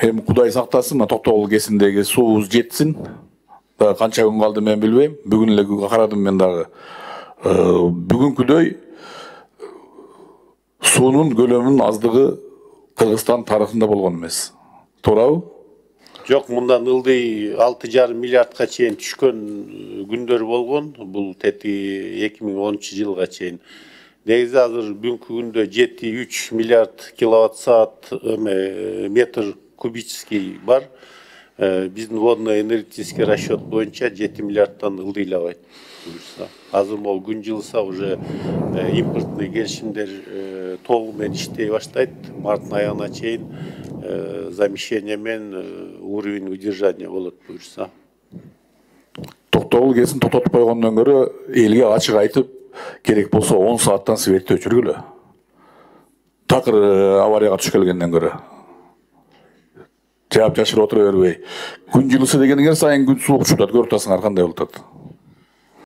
Эми Кудай сактасын, мына Токтогул кесиндеги суубуз жетсин. Дагы канча күн калды мен билбейм. Бүгүн эле карадым мен дагы. Бүгүнкүдөй суунун көлөмүнүн аздыгы Кыргызстан тарыхында болгон эмес. Туурабы? Жок, мындан ылдый 6,5 миллиардка чейин түшкөн күндөр болгон. Бул тети 2010 жылга чейин. Негизи азыр бүгүнкү күндө 7,3 миллиард киловатт саат метр кубический бар. Биздин водно-энергетический расчет боюнча 7 миллиардтан ылдыйлабайт. Азыр могу күн жылыса уже импортный келишимдер толугу менен иштей баштайт. Марттын аягына чейин замещение менен уровень удержания болот буюрса. Токтогул кесин токтотуп койгондон көрө элге ачык айтып, керек болсо 10 сааттан светти өчүргүлө. Такыр аварияга түшкөлгөндөн көрө. Жаап жашырып отура бербей. Күн жылысы дегениңер сайын күн суук чутат, көрүп атасыңар кандай болуп атат.